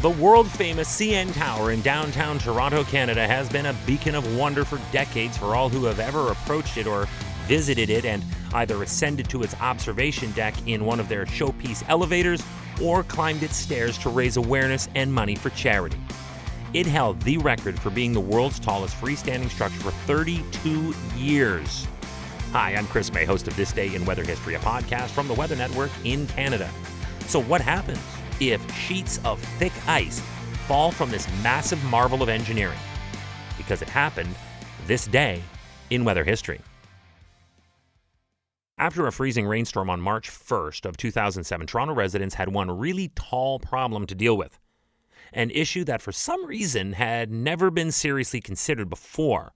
The world-famous CN Tower in downtown Toronto, Canada has been a beacon of wonder for decades for all who have ever approached it or visited it and either ascended to its observation deck in one of their showpiece elevators or climbed its stairs to raise awareness and money for charity. It held the record for being the world's tallest freestanding structure for 32 years. Hi, I'm Chris May, host of This Day in Weather History, a podcast from the Weather Network in Canada. So what happens if sheets of thick ice fall from this massive marvel of engineering? Because it happened this day in weather history. After a freezing rainstorm on March 1st of 2007, Toronto residents had one really tall problem to deal with. An issue that for some reason had never been seriously considered before.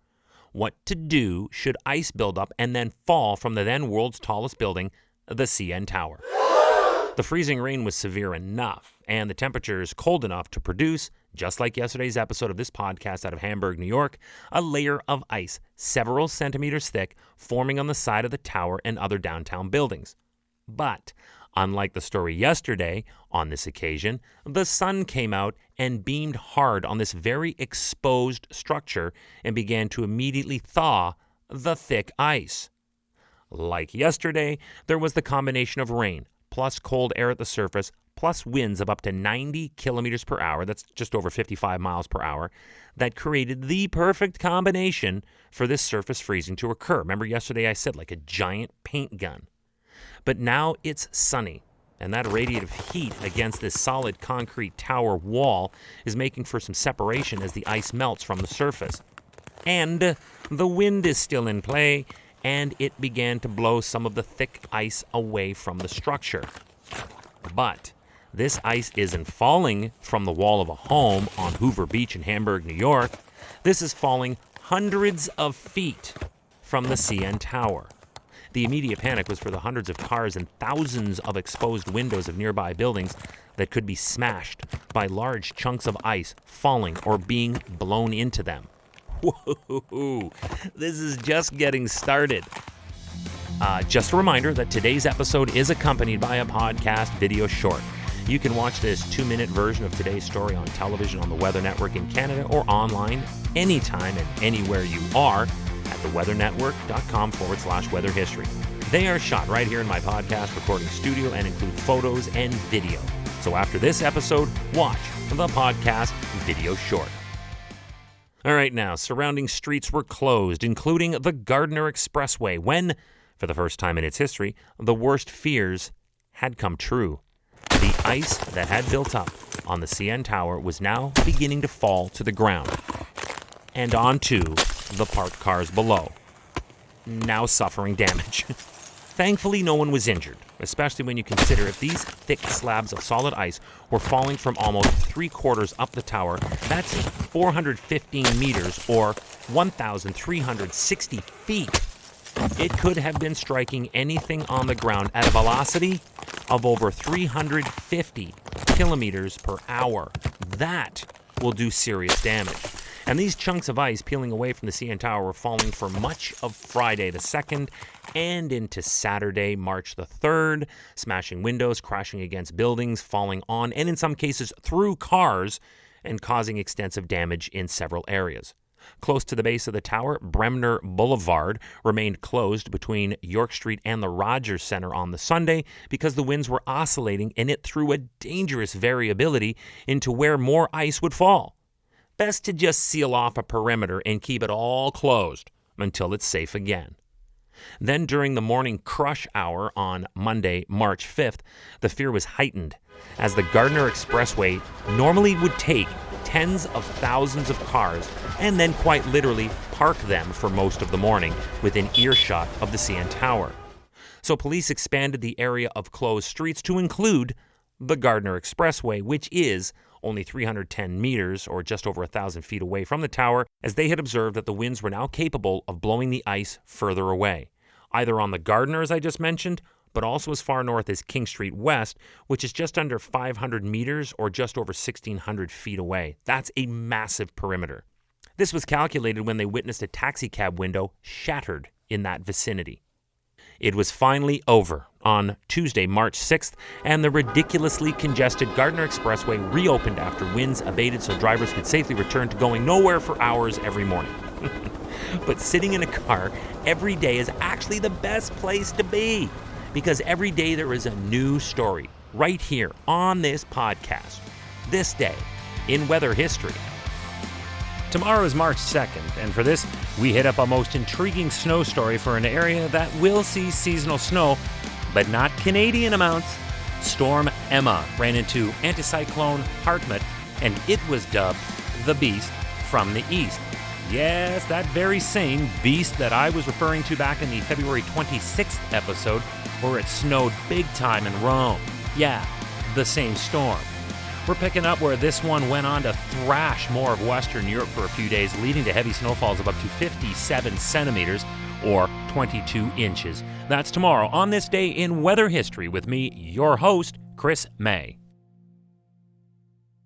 What to do should ice build up and then fall from the then world's tallest building, the CN Tower. The freezing rain was severe enough, and the temperatures cold enough to produce, just like yesterday's episode of this podcast out of Hamburg, New York, a layer of ice several centimeters thick forming on the side of the tower and other downtown buildings. But, unlike the story yesterday, on this occasion, the sun came out and beamed hard on this very exposed structure and began to immediately thaw the thick ice. Like yesterday, there was the combination of rain, plus cold air at the surface, plus winds of up to 90 kilometers per hour, that's just over 55 miles per hour, that created the perfect combination for this surface freezing to occur. Remember yesterday I said like a giant paint gun. But now it's sunny, and that radiative heat against this solid concrete tower wall is making for some separation as the ice melts from the surface. And the wind is still in play, and it began to blow some of the thick ice away from the structure. But this ice isn't falling from the wall of a home on Hoover Beach in Hamburg, New York. This is falling hundreds of feet from the CN Tower. The immediate panic was for the hundreds of cars and thousands of exposed windows of nearby buildings that could be smashed by large chunks of ice falling or being blown into them. Whoa, this is just getting started. Just a reminder that today's episode is accompanied by a podcast video short. You can watch this 2-minute version of today's story on television on the Weather Network in Canada or online anytime and anywhere you are at theweathernetwork.com/weather history. They are shot right here in my podcast recording studio and include photos and video. So after this episode, watch the podcast video short. All right, now, surrounding streets were closed, including the Gardiner Expressway, when, for the first time in its history, the worst fears had come true. The ice that had built up on the CN Tower was now beginning to fall to the ground and onto the parked cars below, now suffering damage. Thankfully, no one was injured, especially when you consider if these thick slabs of solid ice were falling from almost 3/4 up the tower, that's 415 meters or 1,360 feet. It could have been striking anything on the ground at a velocity of over 350 kilometers per hour. That will do serious damage. And these chunks of ice peeling away from the CN Tower were falling for much of Friday the 2nd and into Saturday, March the 3rd, smashing windows, crashing against buildings, falling on, and in some cases through cars, and causing extensive damage in several areas. Close to the base of the tower, Bremner Boulevard remained closed between York Street and the Rogers Center on the Sunday because the winds were oscillating and it threw a dangerous variability into where more ice would fall. Best to just seal off a perimeter and keep it all closed until it's safe again. Then during the morning crush hour on Monday, March 5th, the fear was heightened as the Gardiner Expressway normally would take tens of thousands of cars and then quite literally park them for most of the morning within earshot of the CN Tower. So police expanded the area of closed streets to include the Gardiner Expressway, which is only 310 meters or just over 1,000 feet away from the tower, as they had observed that the winds were now capable of blowing the ice further away, either on the Gardiner, as I just mentioned, but also as far north as King Street West, which is just under 500 meters or just over 1,600 feet away. That's a massive perimeter. This was calculated when they witnessed a taxicab window shattered in that vicinity. It was finally over on Tuesday, March 6th, and the ridiculously congested Gardiner Expressway reopened after winds abated so drivers could safely return to going nowhere for hours every morning. But sitting in a car every day is actually the best place to be, because every day there is a new story right here on this podcast. This day in weather history. Tomorrow is March 2nd, and for this, we hit up a most intriguing snow story for an area that will see seasonal snow, but not Canadian amounts. Storm Emma ran into anticyclone Hartmut, and it was dubbed the Beast from the East. Yes, that very same beast that I was referring to back in the February 26th episode, where it snowed big time in Rome. Yeah, the same storm. We're picking up where this one went on to thrash more of Western Europe for a few days, leading to heavy snowfalls of up to 57 centimeters or 22 inches. That's tomorrow on This Day in Weather History with me, your host, Chris May.